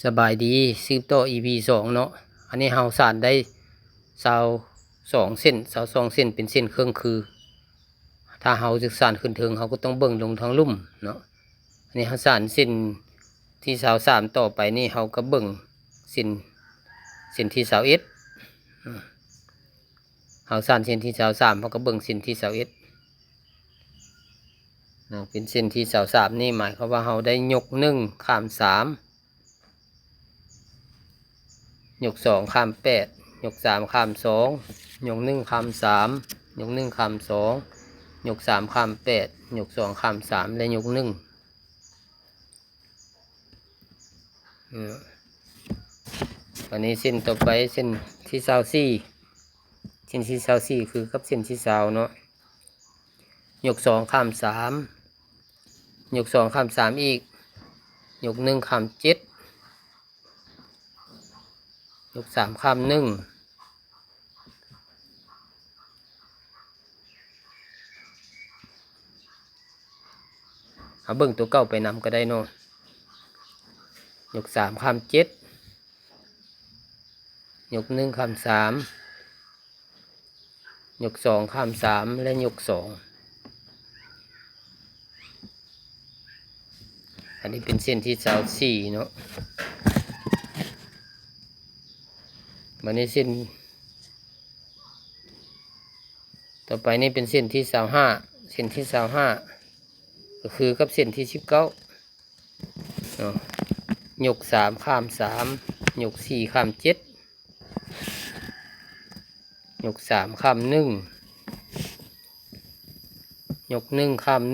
สบายดีสืบต่อ EP 2เนาะอันนี้เฮาสานได้22เส้น22เส้นเป็นเส้นเครื่องคือถ้าเฮาจะสานขึ้นถึงเฮาก็ต้องเบิ่งลงทางลุ่มเนาะอันนี้เฮาสานเส้นที่23ต่อไปนี่เฮาก็เบิ่งเส้นที่21เฮาสานเส้นที่23เฮาก็เบิ่งเส้นที่21เนาะเป็นเส้นที่23นี่หมายความว่าเฮาได้ยก1ข้าม3ยก2ข้าม8ยก3ข้าม2ยก1ข้าม3ยก1ข้าม2ยก3ข้าม8ยก2ข้าม3และยก1วันนี้เส้นต่อไปเส้นที่24เส้นที่24คือกับเส้นที่20เนาะยก2ข้าม3ยก2ข้าม3อีกยก1ข้าม7ยก3ข้าม1เอาเบิ่งตัวเก่าไปนำก็ได้เนาะยก3ข้าม7ยก1ข้าม3ยก2ข้าม3และยก2อันนี้เป็นเส้นที่24เนาะวันนี้เส้นต่อไปนี่เป็นเส้นที่25เส้นที่25ก็คือกับเส้นที่19เนาะยก3ข้าม3ยก4ข้าม7ยก3ข้าม1ยก1ข้าม1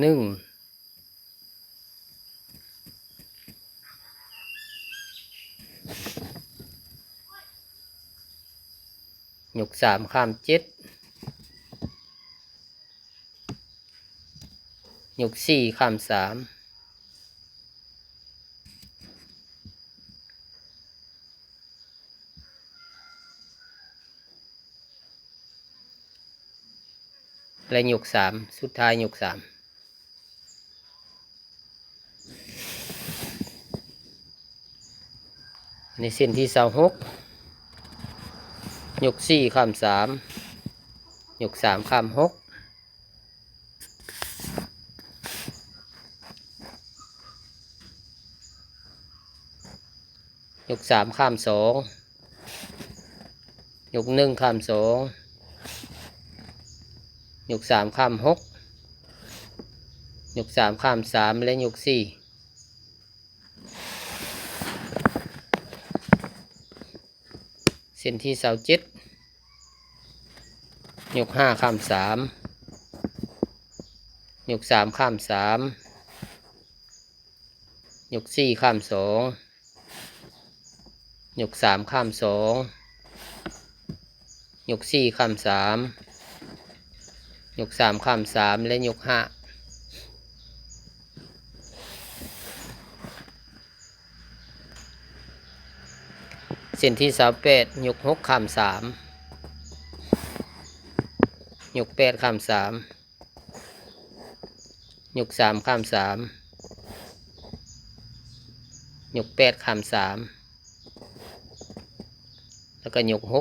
ยก3ข้าม7ยก4ข้าม3และยก3สุดท้ายยก3ในเส้นที่26ยก4ข้าม3ยก3ข้าม6ยก3ข้าม2ยก1ข้าม2ยก3ข้าม6ยก3ข้าม3และยก4เส้นที่27ยก5ข้าม3ยก3ข้าม3ยก4ข้าม2ยก3ข้าม2ยก4ข้าม3ยก3ข้าม3และยก5เส้นที่28ยก6ข้าม3ยก8ข้าม3ยก3ข้าม3ยก8ข้าม3แล้วก็ยก6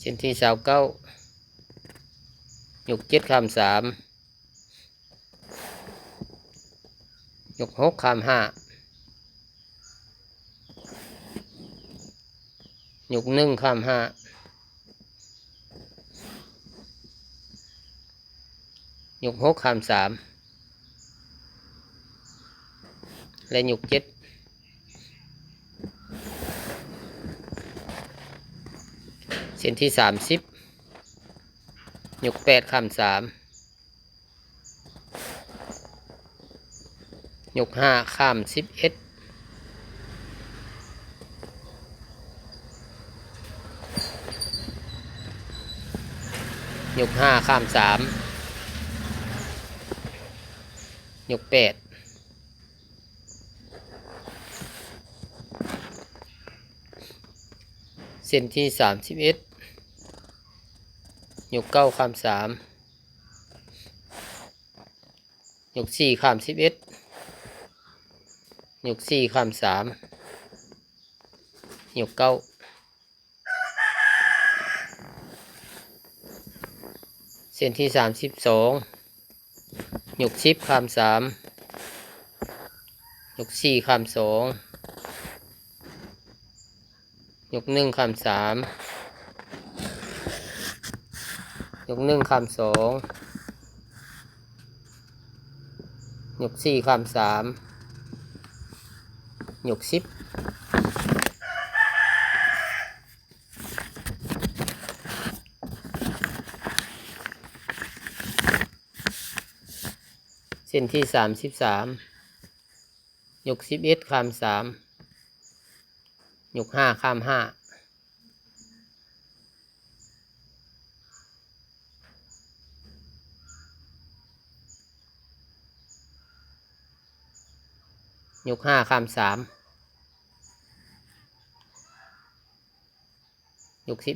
เส้นที่29ยก7ข้าม3ยก6ข้าม5ยก1ข้าม5ยก6ข้าม3และยก7เส้นที่30ยก8ข้าม3ยก5ข้าม11ยก5ข้าม3ยก8เส้นที่31ยก9ข้าม3 ยก4ข้าม11ยก4ข้าม3ยก9เส้นที่32ยก10ข้าม3ยก4ข้าม2ยก1ข้าม3ยก1ข้าม2ยก4ข้าม3ยก10เส้นที่33ยก11ข้าม3ยก5ข้าม5ยก5ข้าม3ยก11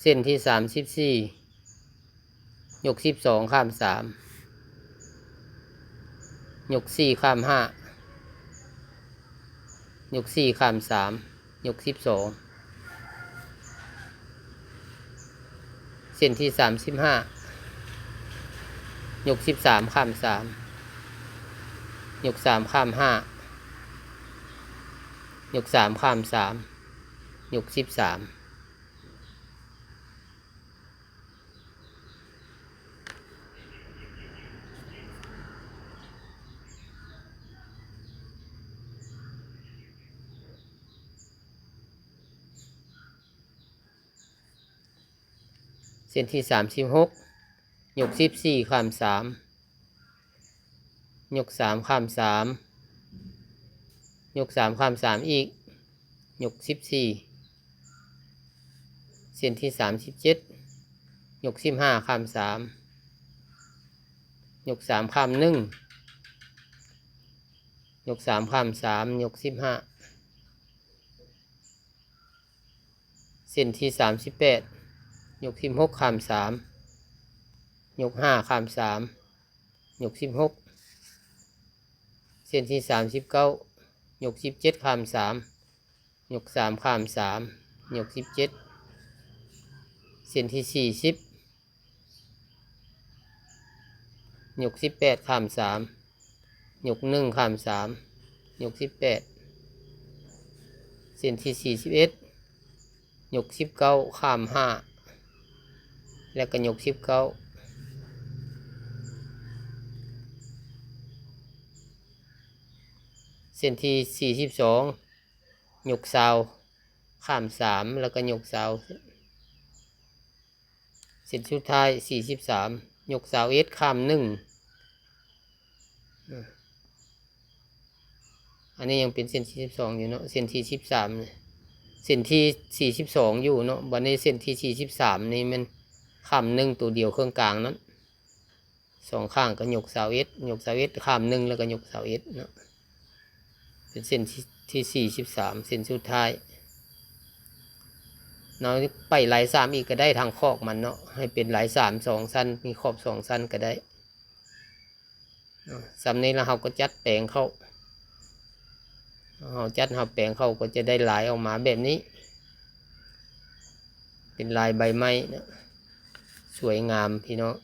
เส้นที่34ยก12ข้าม3ยก4ข้าม5ยก4ข้าม3ยก12เส้นที่35ยก13ข้าม3ยก3ข้าม5ยก3ข้าม3ยก13เส้นที่36ยก14ข้าม3ยก3ข้าม3ยก3ข้าม3อีกยก14เส้นที่37ยก15ข้าม3ยก3ข้าม1ยก3ข้าม3ยก15เส้นที่38ยก16ข้าม3ยก5ข้าม3ยก16เส้นที่39ยก17ข้าม3ยก3ข้าม3ยก17เส้นที่40ยก18ข้าม3ยก1ข้าม3ยก18เส้นที่41ยก19ข้าม5แล้วก็ยก19เส้นที่42ยก20ข้าม3แล้วก็ยก20เส้นสุดท้าย43ยก21ข้าม1อันนี้ยังเป็นเส้นที่12อยู่เนาะเส้นที่13เส้นที่42อยู่เนาะบัดนี้เส้นที่43นี่มันข้าม1ตัวเดียวเครื่องกลางนั้น2ข้างก็ยก21ข้าม1แล้วก็ยก21เนาะเป็นเส้นที่43เส้นสุดท้ายเนาะไปหลาย3อีกก็ได้ทางคอกมันเนาะให้เป็นหลาย3 2สั้นมีขอบ2สั้นก็ได้สำนี้แล้วเราก็จัดแปลงเข้าเราแปลงเข้าก็จะได้ลายออกมาแบบนี้เป็นลายใบไม้นะสวยงามพี่น้อง